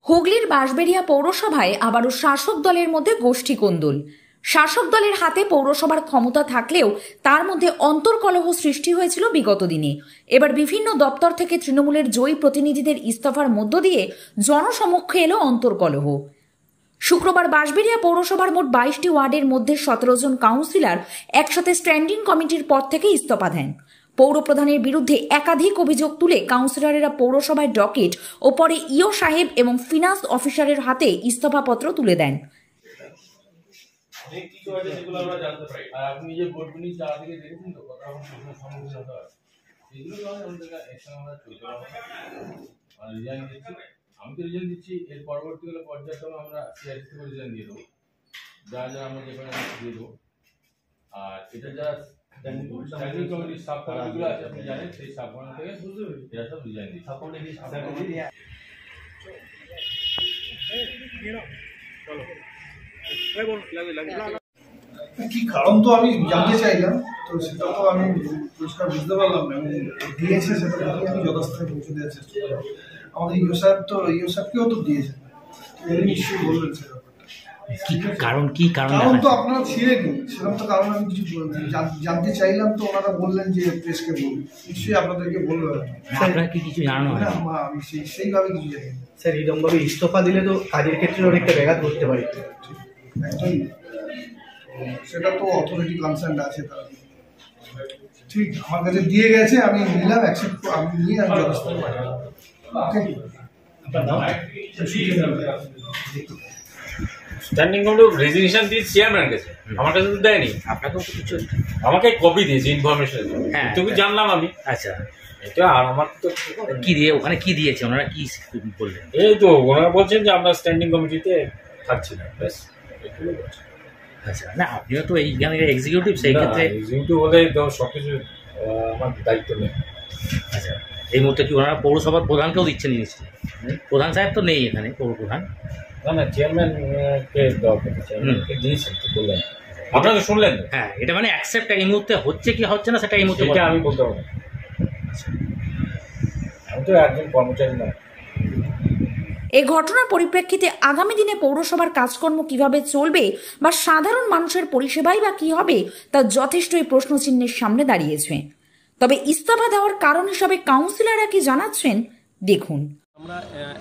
হুগলির বাঁশবেড়িয়া পৌরসভায় আবারও শাসক দলের মধ্যে গোষ্ঠী কোন্দল। শাসক দলের হাতে পৌরসভার ক্ষমতা থাকলেও তার মধ্যে অন্তর্কলহ সৃষ্টি হয়েছিল বিগত দিনে। এবার বিভিন্ন দপ্তর থেকে তৃণমূলের জয়ী প্রতিনিধিদের ইস্তফার মধ্য দিয়ে জনসমক্ষে এলো অন্তর্কলহ। শুক্রবার বাঁশবেড়িয়া পৌরসভার মোট 22টি ওয়ার্ডের মধ্যে 17 জন কাউন্সিলর একসাথে স্ট্যান্ডিং কমিটির পদ থেকে ইস্তফা দেন। পৌরপ্রধানের বিরুদ্ধে একাধিক অভিযোগ তুলে কাউন্সিলরেরা পৌরসভায় ডকেট ও পরে ইও সাহেব এবং ফিনান্স অফিসারের হাতে ইস্তফাপত্র তুলে দেন। আমি তো রিজাইন দিচ্ছি, এর পরবর্তীকালে পর্যায়ক্রমে আমরা সিআইসি থেকে রিজাইন দিয়ে দেবো, যা আমরা যেখানে দিয়ে দেবো। আর এটা যা স্ট্যান্ডিং কমিটির সাব কমিটিগুলো আছে আপনি জানেন, সেই সাব কমিটি থেকে এরা সব রিজাইন দিচ্ছে। কি কারণ তো আমি জানতে চাইলাম, তো সেটা তো আমি পরিষ্কার বুঝতে পারলাম না। দিয়েছে সেটা আমি যথাস্থানে পৌঁছে দেওয়ার চেষ্টা করলাম। আমাদের ইও সাহেবকেও তো দিয়েছে, নিশ্চয়ই বলবেন সে ব্যাপারটা। কারণ তো আপনারা ছিলেন, সেরকম তো কারণ আমি কিছু জানতে চাইলাম, তো ওনারা বললেন যে প্রেসকে বলুন, নিশ্চয়ই আপনাদেরকে বলবো। আপনারা কি কিছু জানো না? আমি সেইভাবে কিছু জানি না স্যার। এরকমভাবে ইস্তফা দিলে তো কাজের ক্ষেত্রে অনেকটা ব্যাঘাত ঘটতে পারে। একদমই, সেটা তো অথরিটি কনসার্ন আছে, তারা ঠিক আমার কাছে দিয়ে গেছে, আমি নিলাম, অ্যাকসেপ্ট আমি নিয়ে আমি ব্যবস্থা পারি। স্ট্যান্ডিং কমিটি রেজিগনেশন দিয়ে চেয়ারম্যান গেছে, আমার কাছে তো দেয়নি। আপনাকেও তো কিছু আমাকে কপি দিয়েছে ইনফরমেশন, তুমি জানলাম আমি। আচ্ছা, এটা আর আমার তো কি দিয়ে ওখানে কি দিয়েছে, ওনারা কি বললেন? এই তো ওনারা বলছেন যে আমরা স্ট্যান্ডিং কমিটিতে থাকছি না, ব্যাস। আচ্ছা, না আপনিও তো এইখানে এক্সিকিউটিভ, সেই ক্ষেত্রে এক্সিকিউটিভ হলে সব কিছু আমার দায়িত্ব নেই। আচ্ছা, এই মুহূর্তে কি ওনারা পৌরসভার প্রধানকেও দিচ্ছেন নিশ্চয়ই? প্রধান সাহেব তো নেই এখানে, পৌরপ্রধান। না, চেয়ারম্যানকে দেওয়া কথা, চেয়ারম্যানকে দিয়েছেন তো বললেন, আপনারা তো শুনলেন। হ্যাঁ, এটা মানে অ্যাকসেপ্ট এই মুহূর্তে হচ্ছে কি হচ্ছে না সেটা এই মুহূর্তে আমি বলতে পারবো না। আমি তো একজন কর্মচারী না। এই ঘটনার পরিপ্রেক্ষিতে আগামী দিনে পৌরসভার কাজকর্ম কিভাবে চলবে বা সাধারণ মানুষের পরিষেবাই বা কি হবে তা যথেষ্টই প্রশ্নচিহ্নের সামনে দাঁড়িয়েছে। তবে ইস্তফা দেওয়ার কারণ হিসাবে কাউন্সিলররা কি জানাচ্ছেন দেখুন। আমরা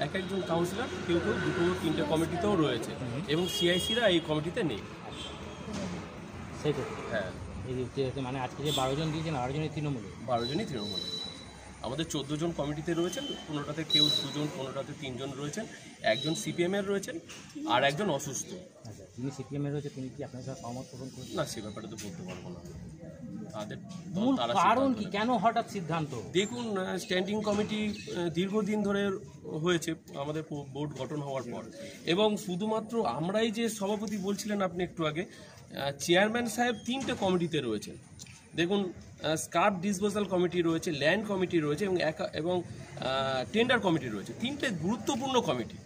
এক একজন কাউন্সিলর কেউ কেউ 2-3টে কমিটিতেও রয়েছে এবং সিআইসিরা এই কমিটিতে নেই। হ্যাঁ, মানে আজকে যে 12 জন দিয়েছেন, 12 জনই তৃণমূলে। 12 জনই তৃণমূলে। আমাদের 14 জন কমিটিতে রয়েছেন, 15টাতে কেউ 2 জন, 15টাতে 3 জন রয়েছেন, একজন সিপিএমের রয়েছেন আর একজন অসুস্থ। আচ্ছা, যিনি সিপিএমের রয়েছে তিনি কি আপনার সাথে সহমত পোষণ করেন? না, সে ব্যাপারে তো বলতে পারবো না। তাদের কারণ কি, কেন হঠাৎ সিদ্ধান্ত? দেখুন, স্ট্যান্ডিং কমিটি দীর্ঘদিন ধরে হয়েছে আমাদের বোর্ড গঠন হওয়ার পর, এবং শুধুমাত্র আমরাই যে সভাপতি বলছিলেন আপনি একটু আগে, চেয়ারম্যান সাহেব 3টে কমিটিতে রয়েছেন। দেখুন, স্কার্প ডিসপোজাল কমিটি রয়েছে, ল্যান্ড কমিটি রয়েছে এবং টেন্ডার কমিটি রয়েছে। 3টে গুরুত্বপূর্ণ কমিটি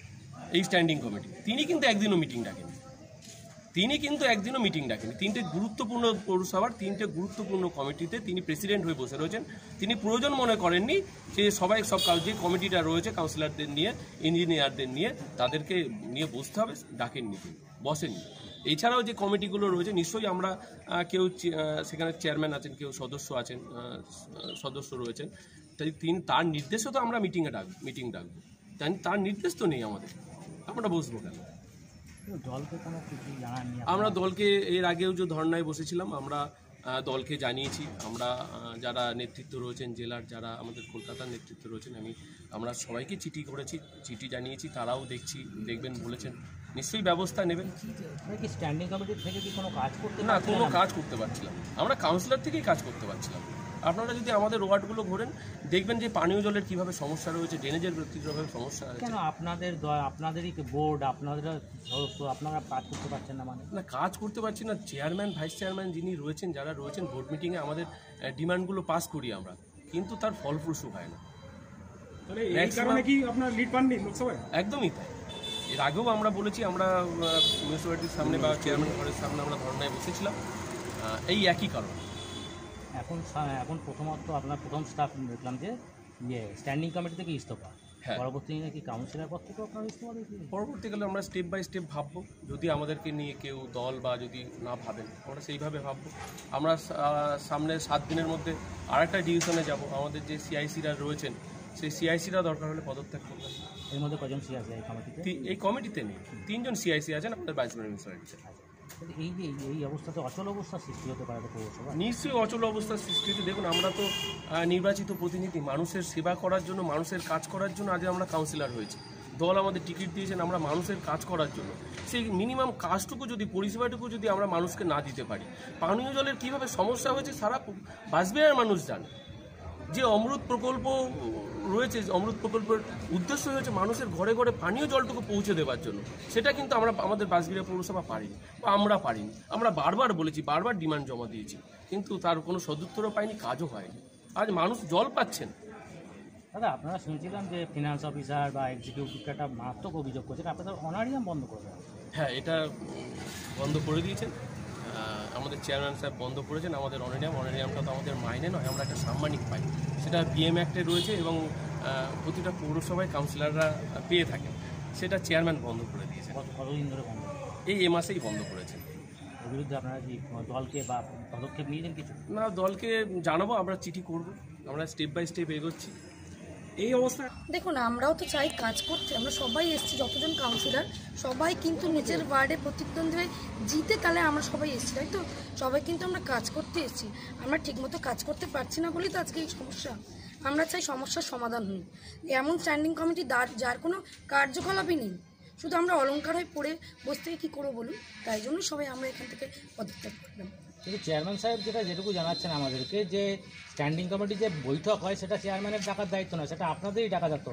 এই স্ট্যান্ডিং কমিটি। তিনি কিন্তু একদিনও মিটিং ডাকেন, 3টে গুরুত্বপূর্ণ পৌরসভার 3টে গুরুত্বপূর্ণ কমিটিতে তিনি প্রেসিডেন্ট হয়ে বসে রয়েছেন। তিনি প্রয়োজন মনে করেননি যে সব যে কমিটিটা রয়েছে কাউন্সিলরদের নিয়ে, ইঞ্জিনিয়ারদের নিয়ে, তাদেরকে নিয়ে বসতে হবে, ডাকেননি, তিনি বসেননি। এছাড়াও যে কমিটিগুলো রয়েছে, নিশ্চয়ই আমরা কেউ সেখানে চেয়ারম্যান আছেন, কেউ সদস্য রয়েছেন, তাই তার নির্দেশও তো আমরা মিটিং ডাকবো, তার নির্দেশ তো নেই আমাদের, আমরা বসবো কেন? আমরা দলকে এর আগেও যে ধর্নায় বসেছিলাম, আমরা দলকে জানিয়েছি। আমরা যারা নেতৃত্ব রয়েছেন জেলার, যারা আমাদের কলকাতার নেতৃত্ব রয়েছেন, আমরা সবাইকে চিঠি জানিয়েছি, তারাও দেখবেন বলেছেন, নিশ্চয়ই ব্যবস্থা নেবেন। স্ট্যান্ডিং কমিটি থেকে কি কোনো কাজ করতে? না, কোনো কাজ করতে পারছিলাম, আমরা কাউন্সিলর থেকেই কাজ করতে পারছিলাম। আপনারা যদি আমাদের ওয়ার্ডগুলো ঘোরেন, দেখবেন যে পানীয় জলের কীভাবে সমস্যা রয়েছে, ড্রেনেজের কীভাবে সমস্যা রয়েছে। কেন আপনাদেরই বোর্ড, আপনারা কাজ করতে পারছেন না? মানে না, কাজ করতে পারছি না। চেয়ারম্যান, ভাইস চেয়ারম্যান যিনি রয়েছেন, যারা রয়েছেন, বোর্ড মিটিংয়ে আমাদের ডিমান্ডগুলো পাস করি আমরা, কিন্তু তার ফলপ্রসূ হয় না। একদমই তাই। এর আগেও আমরা বলেছি, আমরা মিউনিসিপ্যালিটির সামনে বা চেয়ারম্যান ঘরের সামনে আমরা ধর্নায় বসেছিলাম এই একই কারণ। এখন প্রথমত আপনার প্রথম স্টাফ দেখলাম যে স্ট্যান্ডিং কমিটি থেকে ইস্তফা। হ্যাঁ। পরবর্তীতে কি কাউন্সিলর পদ থেকে আপনারা ইস্তফা দিয়েছেন? পরবর্তীকালে আমরা স্টেপ বাই স্টেপ ভাববো, যদি আমাদেরকে নিয়ে কেউ দল বা যদি না ভাবেন আমরা সেইভাবে ভাববো। আমরা সামনে 7 দিনের মধ্যে আরেকটা ডিভিশনে যাব, আমাদের যে সিআইসিরা রয়েছেন সেই সিআইসিরা দরকার হলে পদত্যাগ করবেন। এর মধ্যে কজন সি আছে এই কমিটিতে? এই কমিটিতে নেই, 3 জন সিআইসি আছেন আমাদের 22 মিউনিসিপ্যালিটিতে। এই যে এই অবস্থাতে অচল অবস্থার সৃষ্টি হতে পারে তো পৌরসভা? নিশ্চয়ই অচল অবস্থার সৃষ্টি হচ্ছে। দেখুন, আমরা তো নির্বাচিত প্রতিনিধি, মানুষের সেবা করার জন্য, মানুষের কাজ করার জন্য আজ আমরা কাউন্সিলর হয়েছি। দল আমাদের টিকিট দিয়েছেন আমরা মানুষের কাজ করার জন্য। সেই মিনিমাম কাজটুকু যদি, পরিষেবাটুকু যদি আমরা মানুষকে না দিতে পারি, পানীয় জলের কীভাবে সমস্যা হয়েছে সারা বাঁশবেড়ার মানুষ জানে। যে অমৃত প্রকল্প রয়েছে, অমৃত প্রকল্পের উদ্দেশ্য হয়েছে মানুষের ঘরে ঘরে পানীয় জলটুকু পৌঁছে দেওয়ার জন্য, সেটা কিন্তু আমাদের বাঁশবেড়িয়া পৌরসভা পারিনি বা আমরা পারিনি। আমরা বারবার বলেছি, বারবার ডিমান্ড জমা দিয়েছি, কিন্তু তার কোনো সদুত্তরও পাইনি, কাজও হয়নি। আজ মানুষ জল পাচ্ছেন। দাদা, আপনারা শুনেছিলাম যে ফিনান্স অফিসার বা এক্সিকিউটিভকে একটা মারাত্মক অভিযোগ করছেন, আপনাদের অনারিয়াম বন্ধ করে দেওয়া? হ্যাঁ, এটা বন্ধ করে দিয়েছেন আমাদের চেয়ারম্যান সাহেব, বন্ধ করেছেন আমাদের অনারিয়ামটা তো আমাদের মাইনে নয়, আমরা একটা সাম্মানিক পাই, সেটা বিএম অ্যাক্টে রয়েছে এবং প্রতিটা পৌরসভায় কাউন্সিলররা পেয়ে থাকেন, সেটা চেয়ারম্যান বন্ধ করে দিয়েছেন। কতদিন ধরে বন্ধ? এই মাসেই বন্ধ করেছেন। এর বিরুদ্ধে আপনারা কি দলকে বা পদক্ষেপ নিয়েছেন কিছু? না, দলকে জানাবো, আমরা চিঠি করব, আমরা স্টেপ বাই স্টেপ এগোচ্ছি। এই অবস্থা দেখুন, আমরাও তো চাই কাজ করতে, আমরা সবাই এসেছি, যতজন কাউন্সিলর সবাই কিন্তু নিজের ওয়ার্ডে প্রতিদ্বন্দ্বী হয়ে জিতে কালে আমরা সবাই এসেছি, তাই তো? সবাই কিন্তু আমরা কাজ করতে এসেছি, আমরা ঠিকমতো কাজ করতে পারছি না বলেই তো আজকে এই সমস্যা। আমরা চাই সমস্যার সমাধান হই, এমন স্ট্যান্ডিং কমিটি যার কোনো কার্যকলাপই নেই, শুধু আমরা অলংকার হয়ে পড়ে বসে থেকে কী করবো বলুন? তাই জন্য সবাই আমরা এখান থেকে পদত্যাগ করলাম। কিন্তু চেয়ারম্যান সাহেব যেটুকু জানাচ্ছেন আমাদেরকে, যে স্ট্যান্ডিং কমিটি যে বৈঠক হয় সেটা চেয়ারম্যানের ডাকার দায়িত্ব নয়, সেটা আপনাদেরই ডাকা যেত।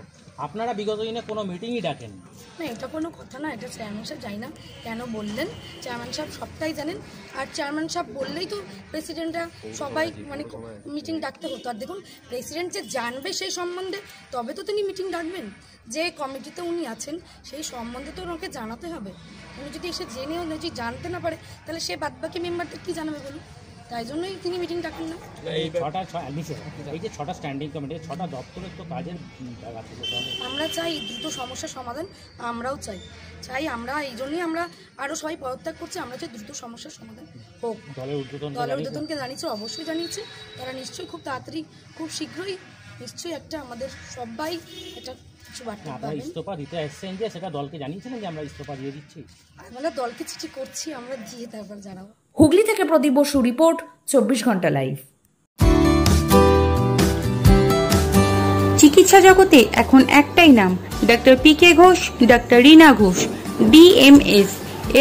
আপনারা বিগত দিনে কোনো মিটিংই ডাকেন না, এটা কোনো কথা না, এটা চেয়ারম্যান সাহেব জানি না কেন বললেন, চেয়ারম্যান সাহেব সবটাই জানেন। আর চেয়ারম্যান সাহেব বললেই তো প্রেসিডেন্টরা সবাই মানে মিটিং ডাকতে হতো। আর দেখুন, প্রেসিডেন্ট যে জানবে সেই সম্বন্ধে তবে তো তিনি মিটিং ডাকবেন, যে কমিটিতে উনি আছেন সেই সম্বন্ধে তো ওনাকে জানাতে হবে। উনি যদি এসে জেনেও যদি জানতে না পারে তাহলে সে বাদবাকি মেম্বারদের কী জানাবে বলুন? তাই জন্যই তিনি মিটিং ডাকেন না। এই যে 6টা স্ট্যান্ডিং কমিটি, 6টা দপ্তরের তো কাজের জায়গা থেকে আমরা চাই দ্রুত সমস্যার সমাধান, আমরাও চাই আমরা এই জন্যই আমরা আরও সবাই পদত্যাগ করছি, আমরা চাই দ্রুত সমস্যার সমাধান হোক। দলের ঊর্ধ্বতনকে জানিয়েছে, অবশ্যই জানিয়েছে, তারা নিশ্চয়ই খুব তাড়াতাড়ি, খুব শীঘ্রই নিশ্চয়ই একটা আমাদের সবাই এটা কিছু বার্তা পাবেন। ইস্তফা দিতে এসেছেন যে সেটা দলকে জানিয়েছিলেন যে আমরা ইস্তফা দিয়ে দিচ্ছি? আমরা দলকে চিঠি করছি, আমরা দিয়ে তারপর জানাবো। হুগলি থেকে প্রদীপ বসু রিপোর্ট, 24 ঘন্টা লাইভ। চিকিৎসা জগতে এখন একটাই নাম, doctor PK Ghosh, doctor Rina Ghosh, DMS,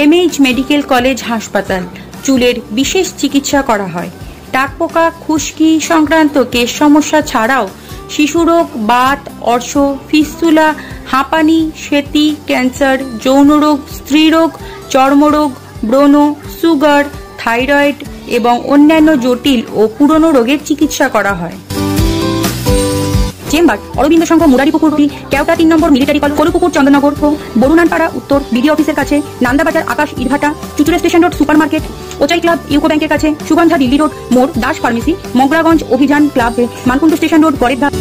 MH medical college হাসপাতাল। চুলের বিশেষ চিকিৎসা করা হয়। টাকপোকা, খুশকি সংক্রান্ত কেশ সমস্যা ছাড়াও শিশুরোগ, বাত, অর্শ, ফিস্তুলা, হাঁপানি, সেতি, ক্যান্সার, যৌনরোগ, স্ত্রীরোগ, চর্মরোগ, ব্রণ, সুগার, থাইরয়েড এবং অন্যান্য জটিল ও পুরনো রোগের চিকিৎসা করা হয়। চেম্বার অরবিন্দ সংঘ, মুরারিপুকুর, কেওটা 3 নম্বর মিলিটারি কলেজ, কলুপুকুর, চন্দননগর, বরুণানপাড়া উত্তর, বিডি অফিসের কাছে, নান্দাবাজার, আকাশ, ইটভাটা, Chuchura station road, super market, ওচাই ক্লাব, ইউকো ব্যাংকের কাছে, সুগন্ধা দিল্লি রোড, মোড়, দাস ফার্মেসি, মগরাগঞ্জ, অভিযান ক্লাব, মানকুণ্ড স্টেশন রোড, পরের ধাপ।